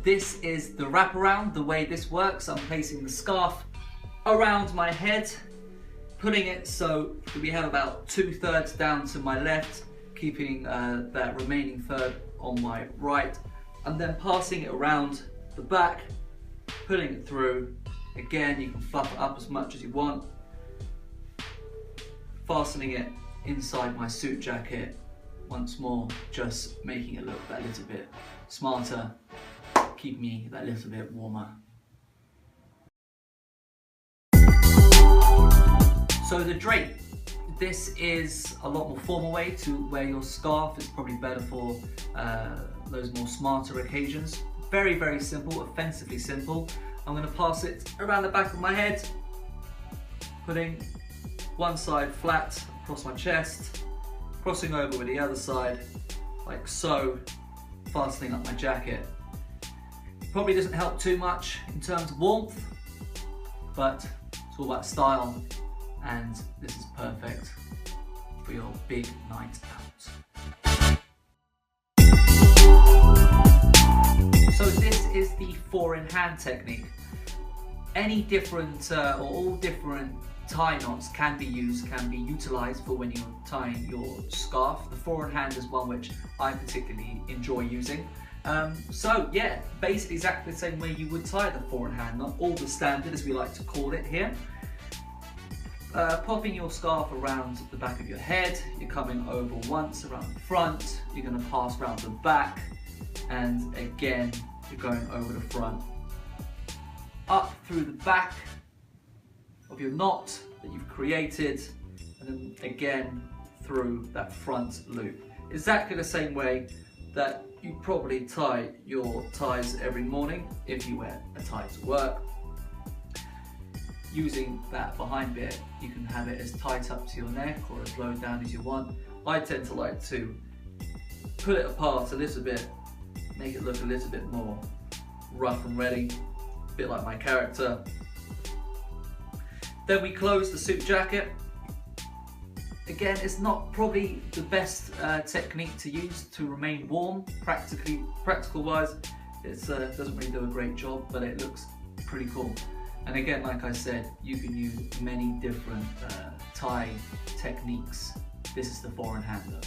this is the wraparound. The way this works, I'm placing the scarf around my head, putting it so we have about 2/3 down to my left, keeping that remaining third on my right, and then passing it around the back, putting it through. Again, you can fluff it up as much as you want, fastening it inside my suit jacket once more, just making it look that little bit smarter, keep me that little bit warmer. So the drape, this is a lot more formal way to wear your scarf. It's probably better for those more smarter occasions. Very, very simple, offensively simple. I'm going to pass it around the back of my head, putting one side flat across my chest, crossing over with the other side, like so, fastening up my jacket. Probably doesn't help too much in terms of warmth, but it's all about style, and this is perfect for your big night out. So this is the 4-in-hand technique. Any different or all different tie knots can be utilized for when you're tying your scarf. The 4-in-hand is one which I particularly enjoy using. So yeah, basically exactly the same way you would tie the 4-in-hand knot, all the standard as we like to call it here. Popping your scarf around the back of your head, you're coming over once around the front, you're going to pass around the back, and again you're going over the front, up through the back of your knot that you've created, and then again through that front loop. Exactly the same way that you probably tie your ties every morning if you wear a tie to work. Using that behind bit, you can have it as tight up to your neck or as low down as you want. I tend to like to pull it apart a little bit, make it look a little bit more rough and ready, a bit like my character. Then we close the suit jacket. Again, it's not probably the best technique to use to remain warm. Practical wise, it doesn't really do a great job, but it looks pretty cool. And again, like I said, you can use many different tie techniques. This is the 4-in-hand though.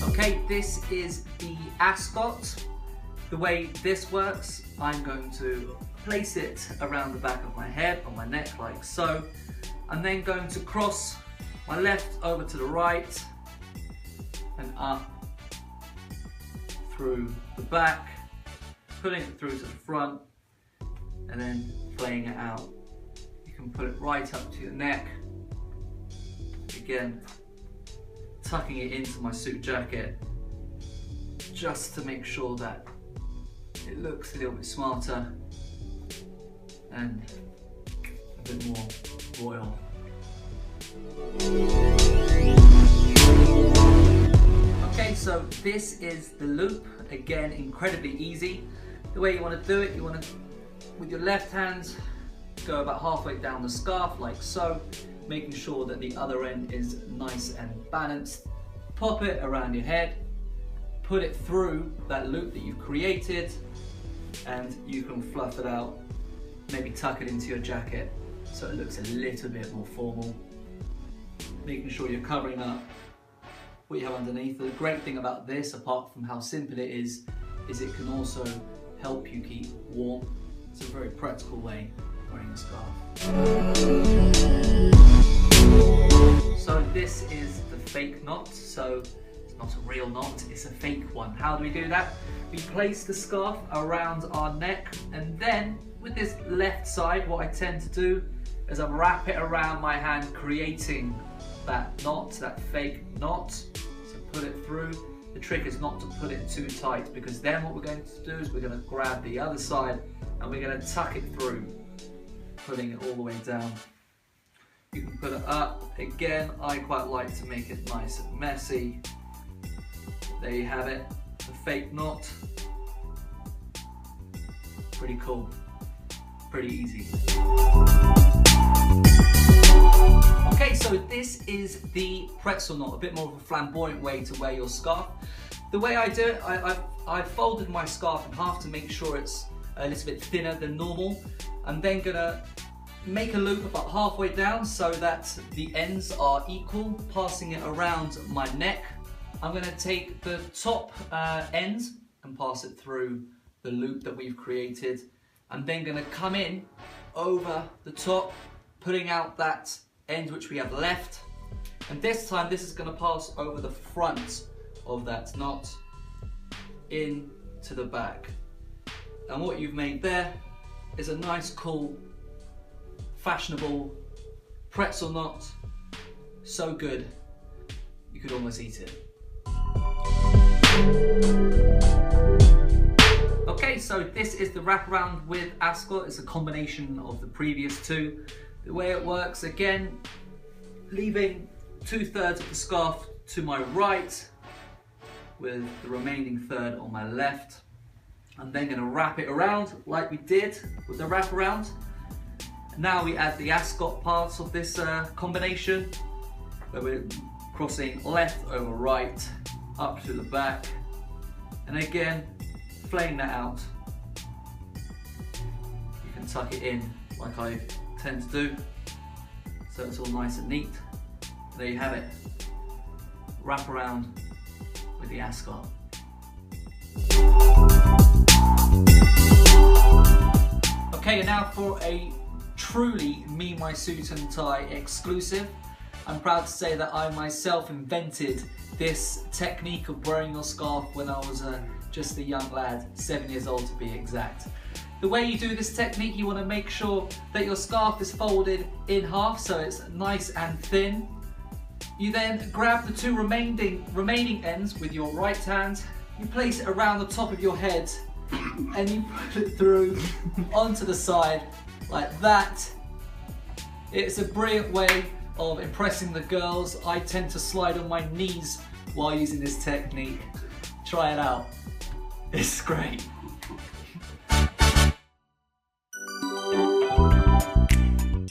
Okay, this is the ascot. The way this works, I'm going to place it around the back of my head, on my neck like so. I'm then going to cross my left over to the right and up through the back, putting it through to the front, and then playing it out. You can put it right up to your neck. Again, tucking it into my suit jacket, just to make sure that it looks a little bit smarter and a bit more royal. Okay, so this is the loop. Again, incredibly easy. The way you want to do it, you want to, with your left hand, go about halfway down the scarf like so, making sure that the other end is nice and balanced. Pop it around your head, put it through that loop that you've created, and you can fluff it out, maybe tuck it into your jacket so it looks a little bit more formal, making sure you're covering up what you have underneath. The great thing about this, apart from how simple it is it can also help you keep warm. It's a very practical way of wearing a scarf. So this is the fake knot. So it's not a real knot, it's a fake one. How do we do that? We place the scarf around our neck, and then with this left side, what I tend to do is I wrap it around my hand, creating that knot, that fake knot. So put it through. The trick is not to put it too tight, because then what we're going to do is we're going to grab the other side and we're going to tuck it through, putting it all the way down. You can put it up. Again, I quite like to make it nice and messy. There you have it, the fake knot. Pretty cool, pretty easy. Okay, so this is the pretzel knot, a bit more of a flamboyant way to wear your scarf. The way I do it, I've folded my scarf in half to make sure it's a little bit thinner than normal. I'm then gonna make a loop about halfway down so that the ends are equal, passing it around my neck. I'm gonna take the top end and pass it through the loop that we've created. I'm then gonna come in over the top, putting out that end which we have left. And this time, this is gonna pass over the front of that knot into the back. And what you've made there is a nice, cool, fashionable pretzel knot. So good, you could almost eat it. Okay, so this is the wraparound with ascot. It's a combination of the previous two. The way it works, again, leaving 2/3 of the scarf to my right with the remaining third on my left. I'm then going to wrap it around like we did with the wraparound. Now we add the ascot parts of this combination, where we're crossing left over right, up to the back, and again, flaying that out. You can tuck it in like I tend to do, so it's all nice and neat. There you have it, wrap around with the ascot. Okay, and now for a truly Me, My Suit and Tie exclusive. I'm proud to say that I myself invented this technique of wearing your scarf when I was just a young lad, 7 years old to be exact. The way you do this technique, you want to make sure that your scarf is folded in half so it's nice and thin. You then grab the two remaining ends with your right hand, you place it around the top of your head and you put it through onto the side like that. It's a brilliant way of impressing the girls. I tend to slide on my knees while using this technique. Try it out, it's great.